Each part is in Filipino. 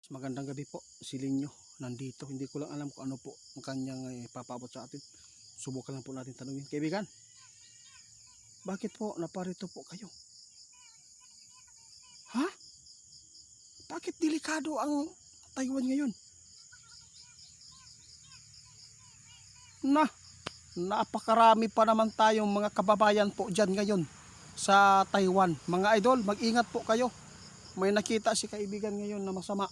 Magandang gabi po, si Linyo nandito. Hindi ko lang alam kung ano po ang kanyang ipapabot sa atin. Subukan lang po natin tanungin. Kaibigan, bakit po naparito po kayo? Ha? Bakit delikado ang Taiwan ngayon? Napakarami pa naman tayong mga kababayan po dyan ngayon sa Taiwan. Mga idol, mag-ingat po kayo. May nakita si kaibigan ngayon na masama.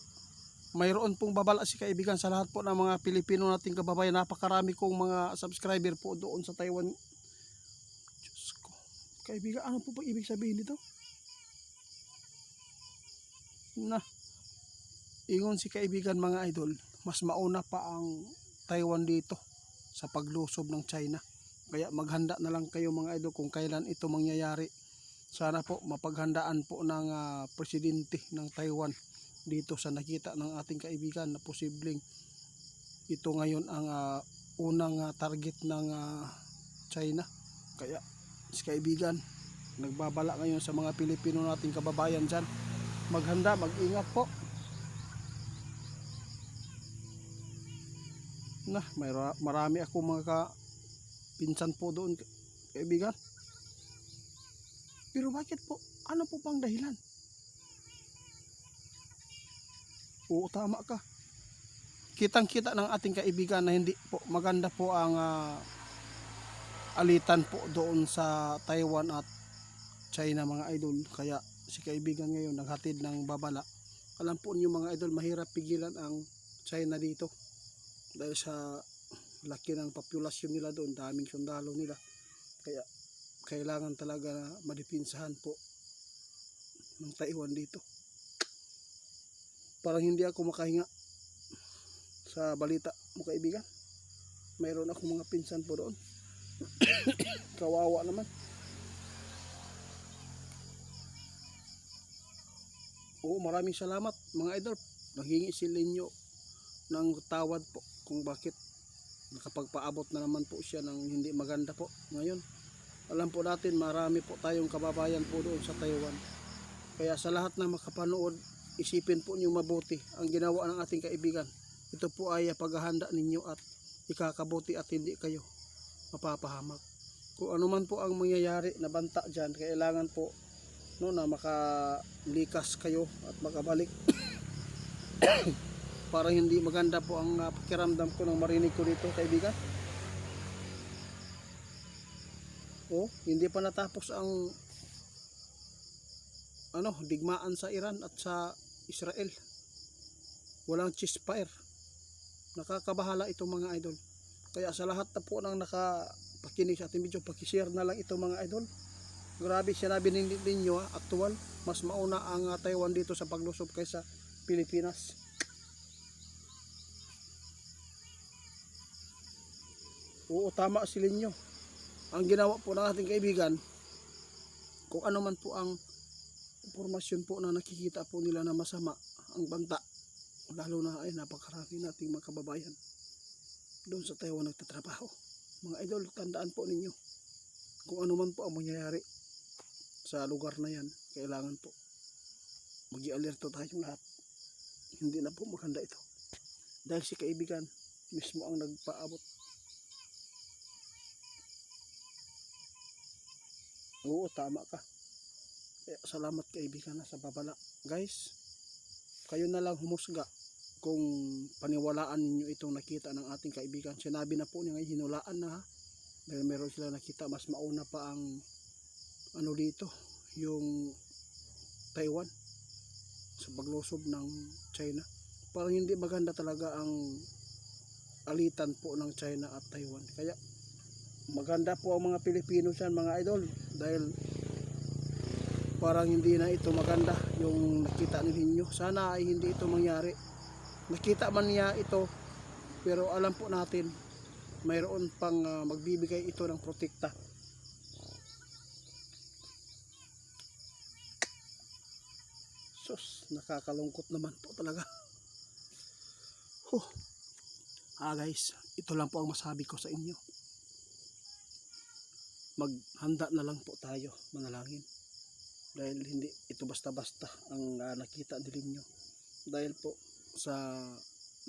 Mayroon pong babala si kaibigan sa lahat po ng mga Pilipino nating kababayan. Napakarami kong mga subscriber po doon sa Taiwan. Diyos ko. Kaibigan, ano po ba ibig sabihin nito? Ingon si kaibigan mga idol, mas mauna pa ang Taiwan dito sa paglusob ng China. Kaya maghanda na lang kayo mga idol kung kailan ito mangyayari. Sana po mapaghandaan po ng presidente ng Taiwan dito sa nakita ng ating kaibigan na posibleng ito ngayon ang unang target ng China. Kaya si kaibigan nagbabala ngayon sa mga Pilipino nating kababayan dyan, maghanda, mag-ingat po. Marami ako mga pinsan po doon kaibigan. Pero bakit po? Ano po pang dahilan? Oo, tama ka. Kitang-kita ng ating kaibigan na hindi po maganda po ang alitan po doon sa Taiwan at China mga idol. Kaya si kaibigan ngayon naghatid ng babala. Alam po niyo mga idol, mahirap pigilan ang China dito dahil sa laki ng populasyon nila doon, daming sundalo nila. Kaya kailangan talaga madipinsahan po ng Taiwan dito. Parang hindi ako makahinga sa balita mo kaibigan. Mayroon ako mga pinsan po doon. Kawawa naman. Oo, maraming salamat mga idol. Naghingi si Linyo ng tawad po kung bakit nakapagpaabot na naman po siya ng hindi maganda po ngayon. Alam po natin marami po tayong kababayan po doon sa Taiwan. Kaya sa lahat na makapanood, isipin po niyo mabuti ang ginawa ng ating kaibigan. Ito po ay paghahanda ninyo at ikakabuti at hindi kayo mapapahamak. Kung ano man po ang mangyayari na banta dyan, kailangan po na makalikas kayo at makabalik. Para hindi maganda po ang pakiramdam ko nang marinig ko dito kaibigan. Hindi pa natapos ang digmaan sa Iran at sa Israel. Walang ceasefire. Nakakabahala ito mga idol. Kaya sa lahat na po nang nakapakinig sa ating video, pakishare na lang ito mga idol. Grabe sinabi ninyo aktual, mas mauna ang Taiwan dito sa paglusob kaysa Pilipinas. Oo, tama si Linyo. Ang ginawa po ng ating kaibigan, kung ano man po ang impormasyon po na nakikita po nila na masama ang banta, lalo na ay napakarami nating mga kababayan doon sa Taiwan nagtatrabaho. Mga idol, tandaan po ninyo kung ano man po ang mangyayari sa lugar na yan, kailangan po mag-i-alerto tayong lahat. Hindi na po maganda ito dahil si kaibigan mismo ang nagpaabot. Oo, tama ka. Kaya salamat kaibigan na sa babala. Guys, kayo na lang humusga kung paniwalaan ninyo itong nakita ng ating kaibigan. Sinabi na po niya ngayon, hinulaan na ha. Dahil meron sila nakita, mas mauna pa ang dito, yung Taiwan sa paglusob ng China. Parang hindi maganda talaga ang alitan po ng China at Taiwan. Kaya maganda po ang mga Pilipino dyan mga idol, dahil parang hindi na ito maganda yung nakita ninyo. Sana ay hindi ito mangyari. Nakita man niya ito, pero alam po natin mayroon pang magbibigay ito ng protekta. Sus, nakakalungkot naman po talaga. Guys, ito lang po ang masabi ko sa inyo. Maghanda na lang po tayo, manalangin. Dahil hindi ito basta-basta ang nakita din ninyo. Dahil po sa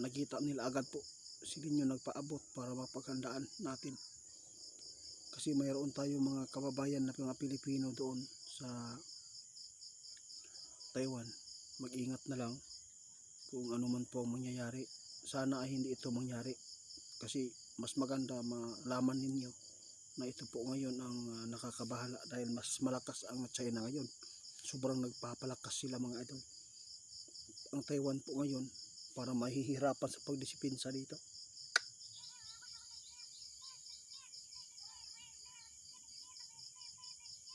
nakita nila agad po si Ninyo nagpaabot para mapaghandaan natin. Kasi mayroon tayong mga kababayan na mga Pilipino doon sa Taiwan. Mag-ingat na lang kung ano man po ang mangyayari. Sana ay hindi ito mangyari. Kasi mas maganda malaman ninyo na ito po ngayon ang nakakabahala dahil mas malakas ang China ngayon. Sobrang nagpapalakas sila mga idol. Ang Taiwan po ngayon para mahihirapan sa pagdisiplinsa dito.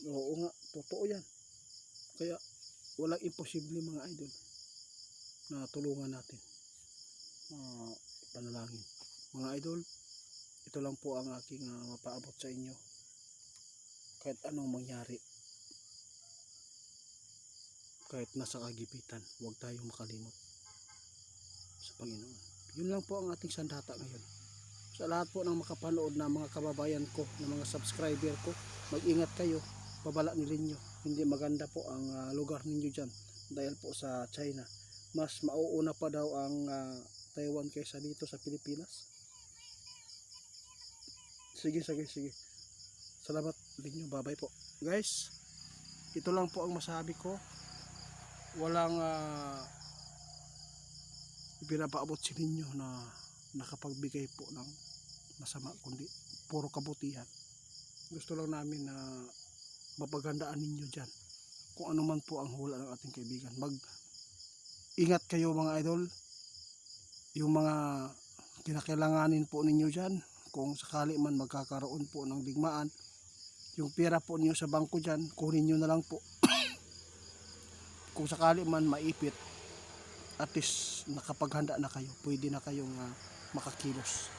Oo nga, totoo yan. Kaya walang imposible mga idol na tulungan natin. Panalangin. Mga idol, ito lang po ang aking mapaabot sa inyo. Kahit anong mangyari, kahit nasa kagipitan, huwag tayong makalimot sa Panginoon. Yun lang po ang ating sandata ngayon. Sa lahat po ng makapanood na mga kababayan ko, na mga subscriber ko, mag-ingat kayo. Babala ninyo, hindi maganda po ang lugar ninyo dyan dahil po sa China. Mas mauuna pa daw ang Taiwan kaysa dito sa Pilipinas. Sige. Salamat din nyo. Bye po. Guys, ito lang po ang masabi ko. Walang ipinapaabot sa inyo na nakapagbigay po ng masama, kundi puro kabutihan. Gusto lang namin na mapaghandaan ninyo dyan kung ano man po ang hula ng ating kaibigan. Mag-ingat kayo mga idol. Yung mga kinakailanganin po ninyo dyan, kung sakali man magkakaroon po ng digmaan, yung pera po ninyo sa bangko dyan, kunin nyo na lang po. Kung sakali man maipit, at least nakapaghanda na kayo, pwede na kayong makakilos.